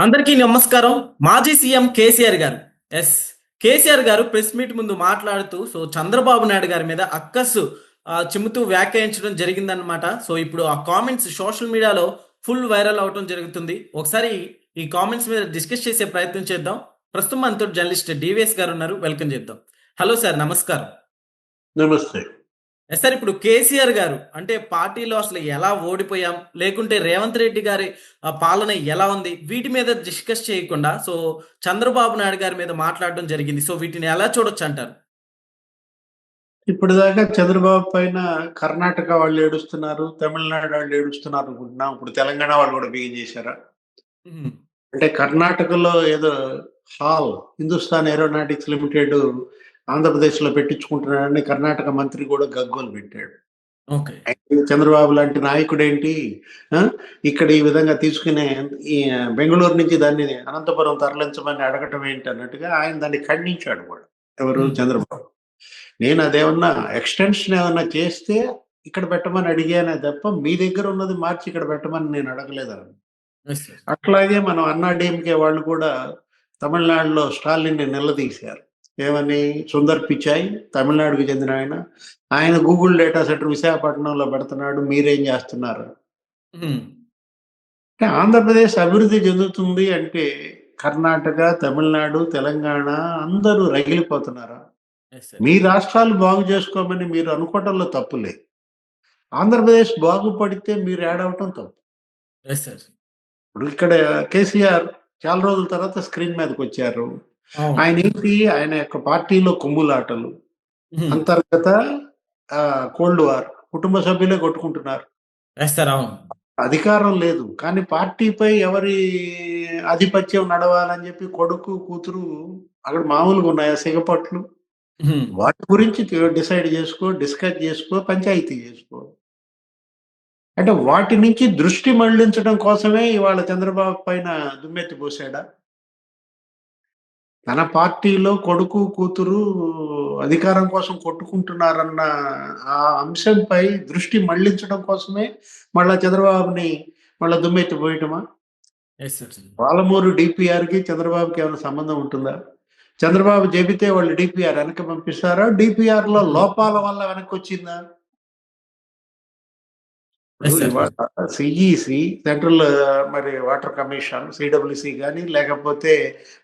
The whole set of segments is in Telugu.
అందరికీ నమస్కారం. మాజీ సీఎం కేసీఆర్ గారు. యెస్. కేసీఆర్ గారు ప్రెస్ మీట్ ముందు మాట్లాడుతూ చంద్రబాబు నాయుడు గారి మీద అక్కసు చిమ్ముతూ వ్యాఖ్యానించడం జరిగిందనమాట. ఇప్పుడు ఆ కామెంట్స్ సోషల్ మీడియాలో ఫుల్ వైరల్ అవ్వటం జరుగుతుంది. ఒకసారి ఈ కామెంట్స్ మీద డిస్కస్ చేసే ప్రయత్నం చేద్దాం. ప్రస్తుతం మనతోటి జర్నలిస్ట్ డీవీఎస్ గారు ఉన్నారు. వెల్కమ్ చేద్దాం. హలో సార్, నమస్కారం. నమస్తే. సార్, ఇప్పుడు కేసీఆర్ గారు అంటే పార్టీలో అసలు ఎలా ఓడిపోయాం, లేకుంటే రేవంత్ రెడ్డి గారి పాలన ఎలా ఉంది, వీటి మీద డిస్కస్ చేయకుండా చంద్రబాబు నాయుడు గారి మీద మాట్లాడడం జరిగింది. వీటిని ఎలా చూడొచ్చు అంటారు? ఇప్పటిదాకా చంద్రబాబు పైన కర్ణాటక వాళ్ళు ఏడుస్తున్నారు, తమిళనాడు వాళ్ళు ఏడుస్తున్నారు అనుకుంటున్నాం. ఇప్పుడు తెలంగాణ వాళ్ళు కూడా బిగిన్ చేశారా? హ్మ్. అంటే కర్ణాటకలో ఏదో హిందుస్థాన్ ఏరోనాటిక్స్ లిమిటెడ్ ఆంధ్రప్రదేశ్‌లో పెట్టించుకుంటున్నాడని కర్ణాటక మంత్రి కూడా గగ్గోలు పెట్టాడు. ఓకే. చంద్రబాబు లాంటి నాయకుడేంటి ఆ! ఇక్కడ ఈ విధంగా తీసుకునే ఈ బెంగుళూరు నుంచి దాన్ని అనంతపురం తరలించమని అడగటం ఏంటి అన్నట్టుగా ఆయన దాన్ని ఖండించాడు కూడా. ఎవరు? హ్మ్. చంద్రబాబు. నేను అదేమన్నా ఎక్స్‌టెన్షన్ ఏమన్నా చేస్తే ఇక్కడ పెట్టమని అడిగానే తప్ప, మీ దగ్గర ఉన్నది మార్చి ఇక్కడ పెట్టమని నేను అడగలేదన్నాను. Yes sir. అట్లాగే మనం అన్నా డీఎంకే వాళ్ళు కూడా తమిళనాడులో స్టాలిన్‌ని నిలదీశారు. ఏమని? సుందర్ పిచాయ్ తమిళనాడుకి చెందిన ఆయన. ఆయన గూగుల్ డేటా సెంటర్ విశాఖపట్నంలో పెడుతున్నాడు. మీరేం చేస్తున్నారు? హ్మ్. అంటే ఆంధ్రప్రదేశ్ అభివృద్ధి చెందుతుంది అంటే కర్ణాటక, తమిళనాడు, తెలంగాణ అందరూ రగిలిపోతున్నారా? Yes sir. మీ రాష్ట్రాలు బాగు చేసుకోమని మీరు అనుకోవటంలో తప్పు లేదు. ఆంధ్రప్రదేశ్ బాగుపడితే మీరు ఏడవటం తప్పు. Yes sir. ఇప్పుడు ఇక్కడ కేసీఆర్ చాలా రోజుల తర్వాత స్క్రీన్ మీదకొచ్చారు. అవును. ఆయన యొక్క పార్టీలో కుమ్ములాటలు, హ్మ్. అంతర్గత కోల్డ్ వార్, కుటుంబ సభ్యులే కొట్టుకుంటున్నారు. Yes sir. అవును. అధికారం లేదు. కానీ పార్టీపై ఎవరి ఆధిపత్యం నడవాలని చెప్పి కొడుకు, కూతురు అక్కడ మామూలుగా ఉన్నాయా సిగపట్లు? హ్మ్. వాటి గురించి డిసైడ్ చేసుకో, డిస్కస్ చేసుకో, పంచాయతీ చేసుకో. అంటే వాటి నుంచి దృష్టి మళ్లించడం కోసమే ఇవాళ చంద్రబాబు పైన దుమ్మెత్తి పోసాడా? తన పార్టీలో కొడుకు, కూతురు అధికారం కోసం కొట్టుకుంటున్నారన్న ఆ అంశంపై దృష్టి మళ్లించడం కోసమే మళ్ళా చంద్రబాబుని మళ్ళా దుమ్మెత్తి పోయటమా? Yes sir. పాలమూరు డీపీఆర్‌కి చంద్రబాబుకి ఏమైనా సంబంధం ఉంటుందా? చంద్రబాబు చెబితే వాళ్ళు డీపీఆర్ వెనక్కి పంపిస్తారా? డీపీఆర్‌లో హ్మ్. లోపాల వల్ల వెనక్కొచ్చిందా? ఇప్పుడు యెస్ సార్. ఇవాళ సీఈసీ సెంట్రల్ మరి వాటర్ కమిషన్ సీడబ్ల్యూసీ గాని, లేకపోతే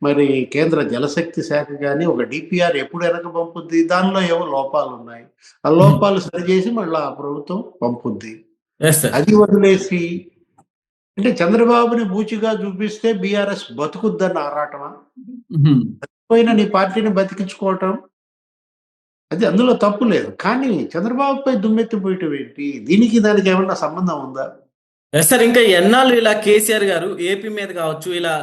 మరి కేంద్ర జలశక్తి శాఖ గాని ఒక డీపీఆర్ ఎప్పుడు వెనక్కి పంపుద్ది? దానిలో ఏవో లోపాలున్నాయి. ఆ హ్మ్. లోపాలు సరిచేసి మళ్ళా ఆ ప్రభుత్వం పంపుద్ది. Yes sir. అది వదిలేసి అంటే చంద్రబాబుని బూచిగా చూపిస్తే బీఆర్ఎస్ బతుకుద్దన్న ఆరాటమా? హ్మ్. పోయిన నీ పార్టీని బతికించుకోవటం అది అందులో తప్పు లేదు. కానీ చంద్రబాబుపై దుమ్మెత్తి పోయటం ఏంటి? దీనికి దానికి ఏమన్నా సంబంధం ఉందా? Yes sir. ఇంకా ఎన్నాళ్ళు ఇలా కేసీఆర్ గారు ఏపీ మీద కావచ్చు, ఇలా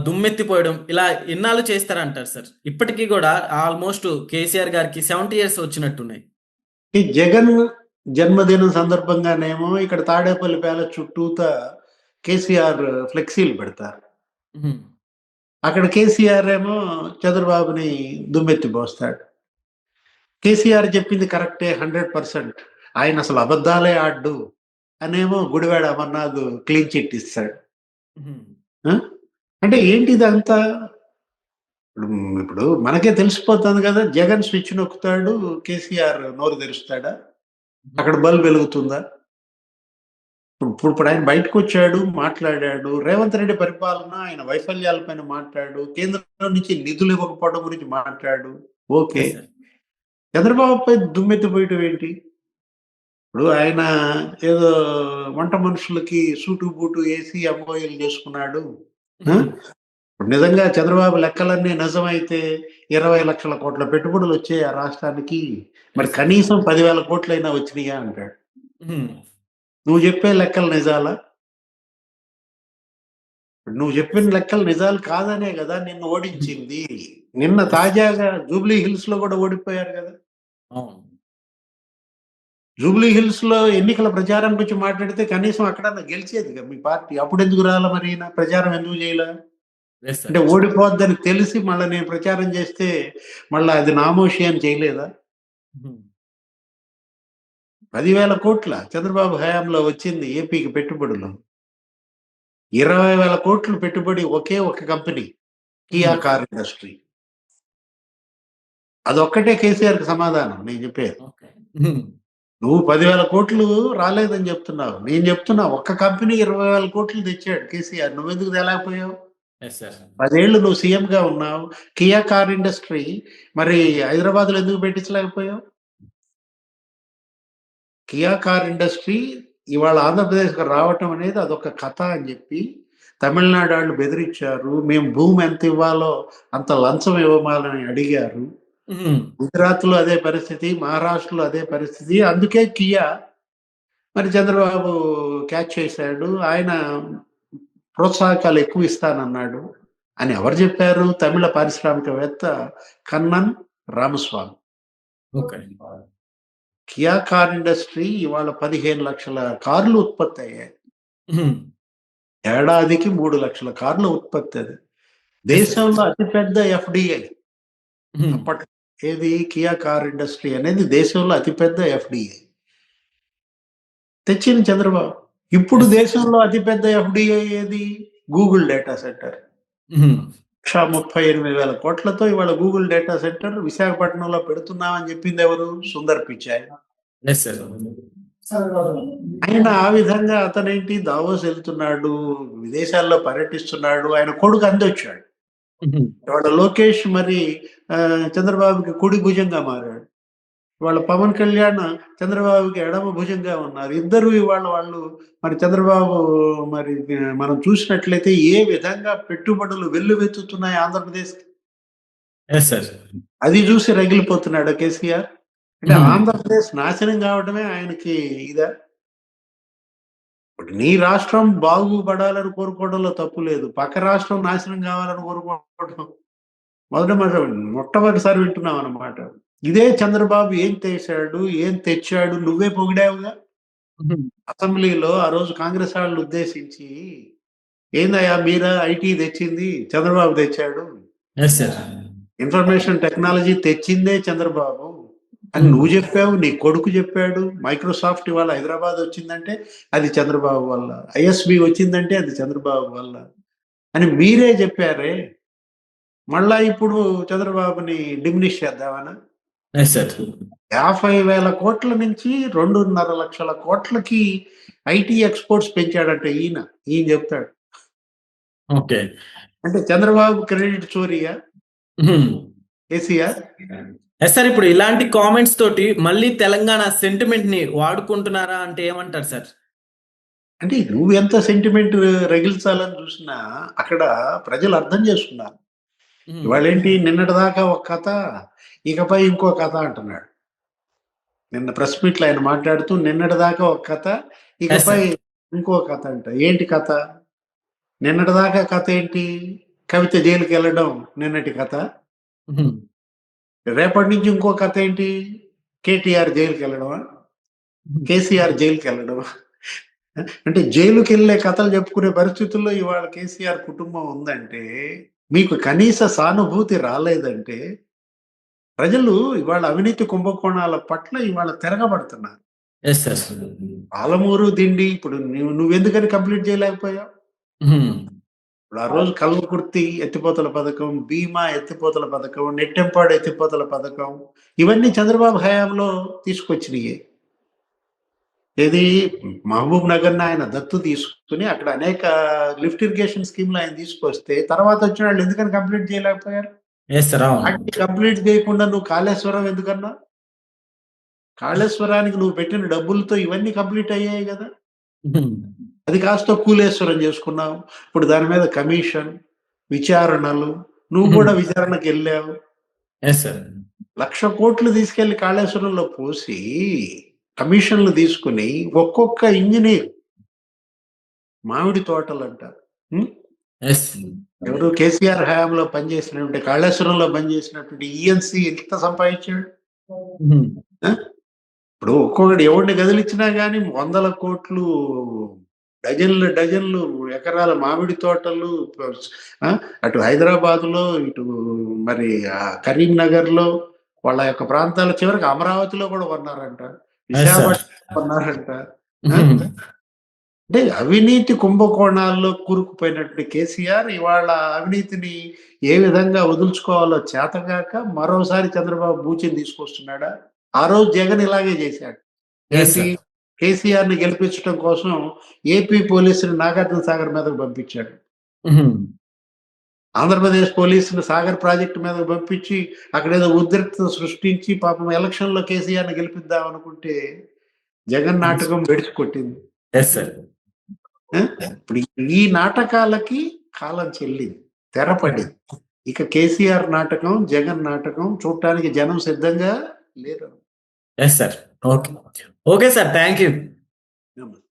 దుమ్మెత్తిపోయడం, ఇలా ఎన్నాళ్ళు చేస్తారంటారు సార్? ఇప్పటికి గూడా ఆల్‌మోస్ట్ కేసీఆర్ గారికి 70 ఇయర్స్ వచ్చినట్టున్నాయి. ఈ జగన్ జన్మదినం సందర్భంగానేమో ఇక్కడ తాడేపల్లి ప్యాలెస్ చుట్టూతా కేసీఆర్ ఫ్లెక్సీలు పెడతారు. హ్మ్. అక్కడ కేసీఆర్ ఏమో చంద్రబాబుని దుమ్మెత్తి పోస్తాడు. కేసీఆర్ చెప్పింది కరెక్టే 100%. ఆయనసలు అబద్ధాలే ఆడడు అనేమో గుడివాడ అమర్నాథ్ క్లీన్ చిట్ ఇస్తాడు. హ్మ్. ఆ! అంటే ఏంటి ఇదంతా? ఇప్పుడు మనకే తెలిసిపోతుంది గదా! జగన్ స్విచ్ నొక్కుతాడు. కేసీఆర్ నోరు తెరుస్తాడా? హ్మ్. అక్కడ బల్బ్ వెలుగుతుందా? ఇప్పుడు ఆయన బయటకొచ్చాడు, మాట్లాడాడు. రేవంత్ రెడ్డి పరిపాలన, ఆయన వైఫల్యాల పైన మాట్లాడు. కేంద్రం నుంచి నిధులు ఇవ్వకపోవడం గురించి మాట్లాడు. ఓకే. Yes sir. చంద్రబాబుపై దుమ్మెత్తి పోయటం ఏంటి? ఇప్పుడు ఆయన ఏదో వంట మనుషులకి సూటు, బూటు ఏసి ఎంఓయూలు చేసుకున్నాడు. ఆ! హ్మ్. ఇప్పుడు నిజంగా చంద్రబాబు లెక్కలన్నీ నిజమైతే 20,00,00,000 పెట్టుబడులొచ్చాయి ఆ రాష్ట్రానికి. మరి యెస్ సార్. కనీసం 10,000 కోట్లైనా వచ్చినాయా అంటాడు. హ్మ్. నువ్వు చెప్పే లెక్కలు నిజాలా? నువ్వు చెప్పిన లెక్కలు నిజాలు కాదనే గదా నిన్ను హ్మ్. ఓడించింది. నిన్న యెస్. తాజాగా జూబ్లీ హిల్స్‌లో గూడా ఓడిపోయారు గదా! అవును. జూబ్లీ హిల్స్‌లో ఎన్నికల ప్రచారం గురించి మాట్లాడితే కనీసం అక్కడన్నా గెలిచేదిగా మీ పార్టీ. అప్పుడెందుకు రాలా మరి ఈయన? ప్రచారం ఎందుకు జేయలా? యెస్ అంటే సార్. ఓడిపోద్దని తెలిసి మళ్ళా నేను ప్రచారం జేస్తే మళ్ళా అది నామోషి అని చేయలేదా? హ్మ్. 10,000 కోట్ల చంద్రబాబు హయాంలో వచ్చింది ఏపీకి పెట్టుబడులు. 20,000 కోట్లు పెట్టుబడి ఒకే ఒక కంపెనీ, కియా కార్ ఇండస్ట్రీ. అదొక్కటే కేసీఆర్‌కి సమాధానం నేను చెప్పేది. ఓకే. నువ్వు 10,000 కోట్లు రాలేదని చెప్తున్నావు. నేను చెప్తున్నా ఒక్క కంపెనీ 20,000 కోట్లు తెచ్చాడు కేసీఆర్. నువ్వెందుకు తేలేకపోయావు? Yes sir. 10 ఏళ్ళు నువ్వు సీఎంగా ఉన్నావు. కియా కార్ ఇండస్ట్రీ మరి హైదరాబాద్‌లో ఎందుకు పెట్టించలేకపోయావు? కియా కార్ ఇండస్ట్రీ ఇవాళ ఆంధ్రప్రదేశ్‌కి రావటం అనేది అదొక కథ అని చెప్పి తమిళనాడు వాళ్ళు బెదిరించారు. మేము భూమి ఎంత ఇవ్వాలో అంత లంచం ఇవ్వమాలని అడిగారు. గుజరాత్‌లో అదే పరిస్థితి, మహారాష్ట్రలో అదే పరిస్థితి. అందుకే కియా మరి చంద్రబాబు క్యాచ్ చేశాడు. ఆయన ప్రోత్సాహకాలు ఎక్కువ ఇస్తానన్నాడు అని ఎవరు చెప్పారు? తమిళ పారిశ్రామికవేత్త Kannan Ramaswamy. Okay. Kia car industry ఇవాళ 15 లక్షల కార్లు ఉత్పత్తి అయ్యాయి. ఏడాదికి 3 లక్షల కార్ల ఉత్పత్తి అది. దేశంలో అతిపెద్ద ఎఫ్‌డిఐ అప్పట్లో. ఏది? కియా కార్ ఇండస్ట్రీ అనేది దేశంలో అతిపెద్ద ఎఫ్‌డిఐ. తెచ్చింది చంద్రబాబు. ఇప్పుడు దేశంలో అతిపెద్ద ఎఫ్‌డిఐ ఏది? Google data centre. 138,000 కోట్లతో ఇవాళ గూగుల్ డేటా సెంటర్ విశాఖపట్నంలో పెడుతున్నామని చెప్పింది ఎవరు? సుందర్ పిచాయ్. Yes sir. ఆయన ఆ విధంగా అతనేంటి దావోస్ వెళ్తున్నాడు, విదేశాల్లో పర్యటిస్తున్నాడు. ఆయన కొడుకు అందొచ్చాడు. ఇవాళ లోకేష్ మరి చంద్రబాబుకి కుడి భుజంగా మారాడు. ఇవాళ పవన్ కళ్యాణ్ చంద్రబాబుకి ఎడమ భుజంగా ఉన్నారు. ఇద్దరు ఇవాళ వాళ్ళు మరి చంద్రబాబు మరి మనం చూసినట్లయితే ఏ విధంగా పెట్టుబడులు వెల్లువెత్తుతున్నాయి ఆంధ్రప్రదేశ్‌కి. Yes sir. అది చూసి రగిలిపోతున్నాడు కేసీఆర్. అంటే ఆంధ్రప్రదేశ్ నాశనం కావడమే ఆయనకి ఇదా? ఇప్పుడు నీ రాష్ట్రం బాగుపడాలని కోరుకోవడంలో తప్పు లేదు. పక్క రాష్ట్రం నాశనం కావాలని కోరుకోవడం మొట్టమొదటిసారి వింటున్నాం అన్నమాట. ఇదే చంద్రబాబు ఏం చేశాడు, ఏం తెచ్చాడు నువ్వే పొగిడావుగా. అసెంబ్లీలో ఆ రోజు కాంగ్రెస్ వాళ్ళని ఉద్దేశించి, ఏందయ్యా మీరా ఐటీ తెచ్చింది చంద్రబాబు తెచ్చాడు, యెస్ సార్. ఇన్ఫర్మేషన్ టెక్నాలజీ తెచ్చిందే చంద్రబాబు అని నువ్వు చెప్పావు, నీ కొడుకు చెప్పాడు. మైక్రోసాఫ్ట్ ఇవాళ హైదరాబాద్ వచ్చిందంటే అది చంద్రబాబు వల్ల, ఐఎస్బి వచ్చిందంటే అది చంద్రబాబు వల్ల అని మీరే చెప్పారే. మళ్ళా ఇప్పుడు చంద్రబాబుని డిమినిష్ చేద్దామనా? Yes sir. 50,000 కోట్ల నుంచి 2.5 లక్షల కోట్లకి ఐటీ ఎక్స్‌పోర్ట్స్ పెంచాడంట ఈయన చెప్తాడు. ఓకే. అంటే చంద్రబాబు క్రెడిట్ చోరీయా కేసీఆర్? Yes sir. ఇప్పుడు ఇలాంటి కామెంట్స్ తోటి మళ్ళీ తెలంగాణ సెంటిమెంట్ ని వాడుకుంటున్నారా అంటే ఏమంటారు సార్? అంటే నువ్వు ఎంత సెంటిమెంట్ రగిల్చాలని చూసినా అక్కడ ప్రజలు అర్థం చేసుకున్నారు. ఇవాళేంటి నిన్నటిదాకా ఒక కథ, ఇకపై ఇంకో కథ అంటున్నాడు. నిన్న ప్రెస్ మీట్‌లో ఆయన మాట్లాడుతూ నిన్నటిదాకా ఒక కథ, ఇకపై ఇంకో కథ అంట. ఏంటి కథ? నిన్నటిదాకా కథ ఏంటి? కవిత జైలుకెళ్ళడం నిన్నటి కథ. రేపటి నుంచి ఇంకో కథ ఏంటి? కేటీఆర్ జైలుకెళ్ళడమా? కేసీఆర్ జైలుకెళ్ళడమా? అంటే జైలుకెళ్ళే కథలు చెప్పుకునే పరిస్థితుల్లో ఇవాళ కేసీఆర్ కుటుంబం ఉందంటే, మీకు కనీస సానుభూతి రాలేదంటే, ప్రజలు ఇవాళ అవినీతి కుంభకోణాల పట్ల ఇవాళ తిరగబడుతున్నారు. Yes sir. పాలమూరు దిండి ఇప్పుడు నువ్వెందుకని కంప్లీట్ చేయలేకపోయావు? ఇప్పుడు ఆ రోజు కల్వకుర్తి ఎత్తిపోతల పథకం, భీమా ఎత్తిపోతల పథకం, నెట్టెంపాడు ఎత్తిపోతల పథకం ఇవన్నీ చంద్రబాబు హయాంలో తీసుకొచ్చినాయి. ఏది? మహబూబ్ నగర్‌ని ఆయన దత్తు తీసుకొని అక్కడ అనేక లిఫ్ట్ ఇరిగేషన్ స్కీమ్‌లు ఆయన తీసుకొస్తే తర్వాత వచ్చిన వాళ్ళు ఎందుకని కంప్లీట్ చేయలేకపోయారు? Yes sir. అవును. వాటిని కంప్లీట్ చేయకుండా నువ్వు కాళేశ్వరం ఎందుకన్నావు? కాళేశ్వరానికి నువ్వు పెట్టిన డబ్బులతో ఇవన్నీ కంప్లీట్ అయ్యాయి కదా. అది కాస్త కూలేశ్వరం చేసుకున్నావు. ఇప్పుడు దాని మీద కమిషన్, విచారణలు, నువ్వు కూడా విచారణకి వెళ్ళావు. Yes sir. 1,00,000 కోట్లు తీసుకెళ్లి కాళేశ్వరంలో పోసి కమిషన్లు తీసుకుని ఒక్కొక్క ఇంజనీర్ మామిడి తోటలంట. యెస్. ఎవరు? కేసీఆర్ హయాంలో పనిచేసినటువంటి కాళేశ్వరంలో పనిచేసినటువంటి ఈఎన్సీ ఎంత సంపాదించాడు? ఇప్పుడు ఒక్కొక్కటి ఎవరిని కదిలిచ్చినా గానీ 100 కోట్లు, డజన్లు ఎకరాల మామిడి తోటలు, అటు హైదరాబాద్‌లో, ఇటు మరి కరీంనగర్‌లో వాళ్ళ యొక్క ప్రాంతాల చివరికి అమరావతిలో కూడా కొన్నారంట, విశాఖపట్నం కొన్నారంట. అంటే అవినీతి కుంభకోణాల్లో కూరుకుపోయినటువంటి కేసీఆర్ ఇవాళ అవినీతిని ఏ విధంగా వదులుచుకోవాలో చేతగాక మరోసారి చంద్రబాబు బూచిని తీసుకొస్తున్నాడా? ఆ రోజు జగన్ ఇలాగే చేశాడు. ఎస్ ఏంటి? సార్. కేసీఆర్‌ని గెలిపించడం కోసం ఏపీ పోలీసుని నాగార్జున సాగర్ మీదకు పంపించాడు. ఉహుం. ఆంధ్రప్రదేశ్ పోలీసుని సాగర్ ప్రాజెక్టు మీదకు పంపించి అక్కడేదో ఉద్రిక్తత సృష్టించి పాపం ఎలక్షన్‌లో కేసీఆర్‌ని గెలిపిద్దాం అనుకుంటే జగన్ నాటకం బెడిసి కొట్టింది. Yes sir. ఆ! ఇప్పుడు ఈ నాటకాలకి కాలం చెల్లింది. తెరపడింది. ఇక కేసీఆర్ నాటకం, జగన్ నాటకం చూడటానికి జనం సిద్ధంగా లేరు. Yes sir. Okay. Okay sir. Thank you. నమస్తే.